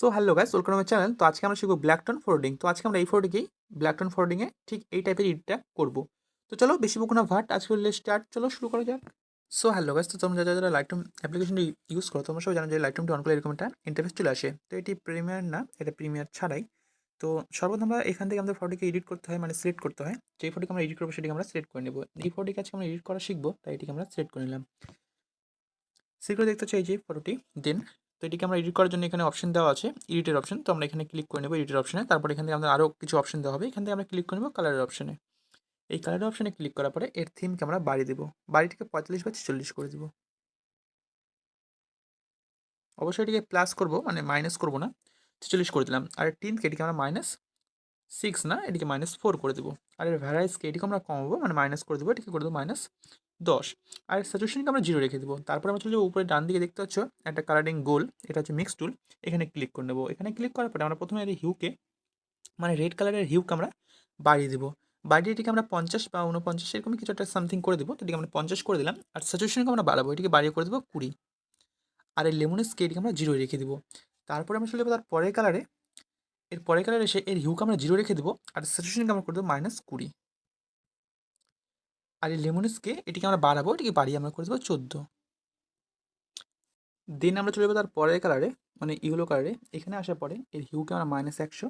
So hello guys, welcome my channel. তো আজকে আমরা শিখবো ব্ল্যাকটন ফোল্ডিং। তো আজকে আমরা এই ফোল্ডিংয়েই ব্ল্যাকটন ফোল্ডিংয়ে ঠিক এই টাইপের এডিটটা করবো। তো চলো বেশি বকো না ভাট, আজকে স্টার্ট, চলো শুরু করা যাক। সো হ্যালো গাইস, তো তোমরা যারা লাইটরুম অ্যাপ্লিকেশনটি ইউজ করো তোমরা সবাই জানো যে লাইটরুমটি অন করলে এরকম একটা ইন্টারফেস চলে আসে। তো এটি প্রিমিয়ার না, এটা প্রিমিয়ার ছাড়াই। তো সর্বপ্রথম আমরা এখান থেকে আমাদের ফটোটিকে এডিট করতে হয়, মানে সিলেক্ট করতে হয়। যেই ফটোকে আমরা এডিট করবো সেটিকে আমরা সিলেক্ট করে নেবো। এই ফটোটিকে আজকে আমরা এডিট করা শিখবো, তাই এটিকে আমরা সিলেক্ট করে নিলাম। সিকিউর দেখতে চাই যে ফটোটি দেন। তো এটিকে আমরা এডিট করার জন্য এখানে অপশন দেওয়া আছে, এডিটের অপশন। তো আমরা এখানে ক্লিক করে নেব এডিটের অপশনে। তারপর এখান থেকে আমাদের আরও কিছু অপশন দেওয়া হবে, এখান থেকে আমরা ক্লিক করে নেব কালারের অপশনে। এই কালারের অপশনে ক্লিক করার পরে এর থিমকে আমরা বাড়িয়ে দেবো, বাড়িটিকে 45/46 করে দেবো। অবশ্যই এটিকে প্লাস করবো, মানে মাইনাস করবো না, 46 করে দিলাম। আর টিনকে এটিকে আমরা -6 না, এটিকে -4 করে দেবো। আর এর ভ্যারাইসকে এটিকে আমরা কমাবো, মানে মাইনাস করে দেবো, এটিকে করে দেবো -10। আর স্যাচুরেশনকে আমরা 0 রেখে দেবো। তারপর আমরা চলে যাবো উপরে ডান দিকে, দেখতে পাচ্ছ একটা কালারিং গোল, এটা হচ্ছে মিক্স টুল। এখানে ক্লিক করে নেবো। এখানে ক্লিক করার পরে আমরা প্রথমে এর হিউকে, মানে রেড কালারের হিউকে আমরা বাড়িয়ে দেবো। বাড়িয়ে এটিকে আমরা 50 বা 49 এরকমই কিছু একটা সামথিং করে দেবো। তো এটিকে আমরা 50 করে দিলাম। আর স্যাচুরেশনকে আমরা বাড়াবো, এটিকে বাড়িয়ে করে দেবো 20। আর এই লেমনের স্কেটিকে আমরা 0 রেখে দেবো। তারপরে আমরা চলে যাবো তার পরের কালারে। এর পরের কালারে এসে এর হিউকে আমরা 0 রেখে দেবো। আর স্যাচুরেশনকে আমরা করে দেবো -20। আর এই লেমনেসকে এটিকে আমরা বাড়াবো, এটিকে বাড়িয়ে আমরা করে দেবো 14। দেন আমরা চলে যাবো তার পরের কালারে, মানে ইয়েলো কালারে। এখানে আসার পরে এর হিউকে আমরা -100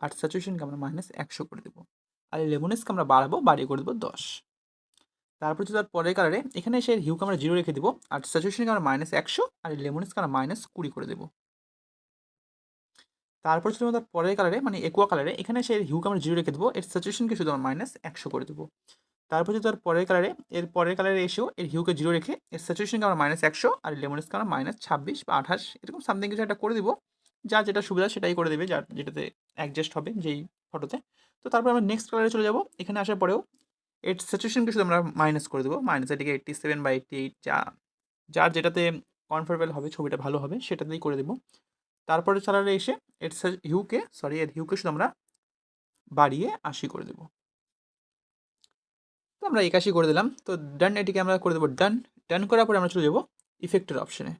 আর স্যাচুরেশনকে আমরা -100 করে দেবো। আর এই লেমনেসকে আমরা বাড়াবো, বাড়িয়ে করে দেবো 10। তারপর যদি তার পরের কালারে এখানে এসে হিউকে আমরা 0 রেখে দেবো। আর স্যাচুরেশনকে আমরা -100 আর এই লেমনেসকে আমরা -20 করে দেবো। তারপর ছিল তার পরের কালারে, মানে একুয়া কালারে, এখানে এসে এর হিউকে আমরা 0 রেখে দেবো। এর স্যাচুরেশনকে শুধু আমরা -100 করে দেবো। তারপর যদি তার পরের কালারে, এর পরের কালারে এসেও এর হিউকে 0 রেখে এর স্যাচুরেশনকে আমরা -100 আর লেমনেসকে আমরা -26 বা 28 এরকম সামথিং কিছু একটা করে দিব। যার যেটা সুবিধা সেটাই করে দেবে, যার যেটাতে অ্যাডজাস্ট হবে যেই ফটোতে। তো তারপর আমরা নেক্সট কালারে চলে যাব। এখানে আসার পরেও এর স্যাচুরেশনকে শুধু আমরা মাইনাস করে দেবো, মাইনাস এটিকে 87 বা 88, যার যেটাতে কমফোর্টেবল হবে, ছবিটা ভালো হবে, সেটাতেই করে দেবো। তারপরে কালারে এসে এর হিউকে শুধু আমরা বাড়িয়ে 80 করে দেবো। তো আমরা 81 করে দিলাম। তো ডান, এটিকে আমরা করে দেবো ডান। ডান করার পরে আমরা চলে যাবো ইফেক্টের অপশনে।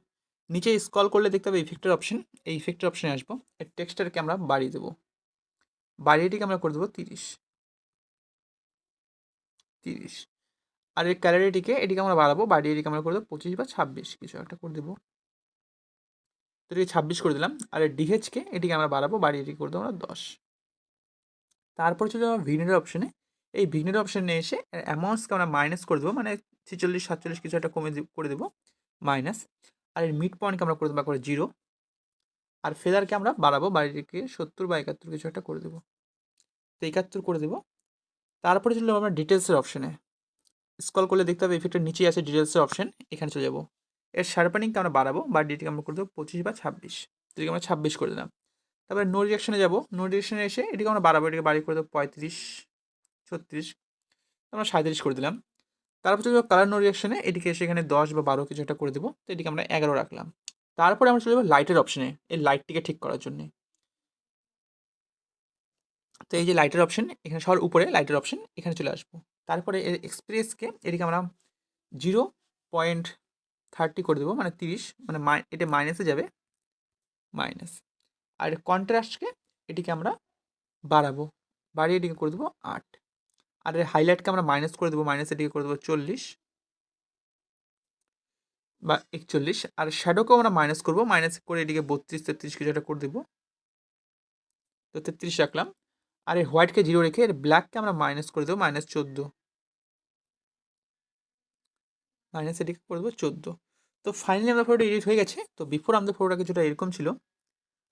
নিচে স্ক্রল করলে দেখতে হবে ইফেক্টের অপশন। এই ইফেক্টের অপশনে আসবো। এর টেক্সচারকে আমরা বাড়িয়ে দেবো, বাড়িয়ে এটিকে আমরা করে দেবো 30। আর এর ক্যালারিটিকে এটিকে আমরা বাড়াবো, বাড়িয়ে এটিকে আমরা করে দেবো 25 বা 26 কিছু একটা করে দেবো। তো এটিকে 26 করে দিলাম। আর এর ডিহেচকে এটিকে আমরা বাড়াবো, বাড়িয়ে এটিকে করে দেবো আমরা 10। তারপরে চলে যাবো ভিগনেটের অপশনে। এই ভিগনেটের অপশনে এসে অ্যামাউন্টসকে আমরা মাইনাস করে দেবো, মানে 46 47 কিছু একটা করে দেবো মাইনাস। আর এর মিড পয়েন্টকে আমরা করে দেবো একবারে 0। আর ফেদারকে আমরা বাড়াবো, বাড়িকে 70 বা 71 কিছু একটা করে দেবো। তো 71 করে দেবো। তারপরে চলে যাবো আমরা ডিটেলসের অপশনে। স্ক্রল করলে দেখতে হবে ইফেক্টের নিচেই আছে ডিটেলসের অপশন, এখানে চলে যাবো। এর শার্পেনিংকে আমরা বাড়াবো, বাড়িটিকে আমরা করে দেবো 25 বা 26। তো এটিকে আমরা 26 করে দিলাম। তারপরে নো ডিরেকশনে যাবো। নো ডিরেকশনে এসে এটিকে আমরা বাড়াবো, এটিকে বাড়ি করে দেবো 35 36, আমরা 37 করে দিলাম। তারপর চলে যাবো কালার নো রিয়াকশনে, এটিকে এসে এখানে 10 বা 12 কিছু একটা করে দেবো। তো এটিকে আমরা 11 রাখলাম। তারপরে আমরা চলে যাবো লাইটের অপশনে, এই লাইটটিকে ঠিক করার জন্য। তো এই যে লাইটের অপশন, এখানে সবার উপরে লাইটের অপশন, এখানে চলে আসবো। তারপরে এর এক্সপ্রেসকে এটিকে আমরা 0.30 করে দেবো, মানে 30, মানে এটা মাইনাসে যাবে, মাইনাস। আর কন্ট্রাস্টকে এটিকে আমরা বাড়াবো, বাড়িয়ে এটিকে করে দেবো 8। আর এর হাইলাইটকে আমরা মাইনাস করে দেবো, মাইনাস এটিকে করে দেবো 40 বা 41। আর শ্যাডোকেও আমরা মাইনাস করবো, মাইনাস করে এটিকে 32 33 কিছু একটা করে দেবো। তো 33 রাখলাম। আর এই হোয়াইটকে 0 রেখে এর ব্ল্যাককে আমরা মাইনাস করে দেবো, -14, মাইনাস এটিকে করে দেবো 14। তো ফাইনালি আমাদের ফটোটা এডিট হয়ে গেছে। তো বিফোর আমাদের ফটোটা কিছুটা এরকম ছিল,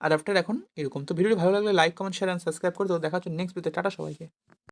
আর আফটার এখন এরকম। তো ভিডিওটি ভালো লাগলে like comment share and subscribe করে দেবো। দেখা হচ্ছে নেক্সট ভিডিওতে। টাটা সবাইকে।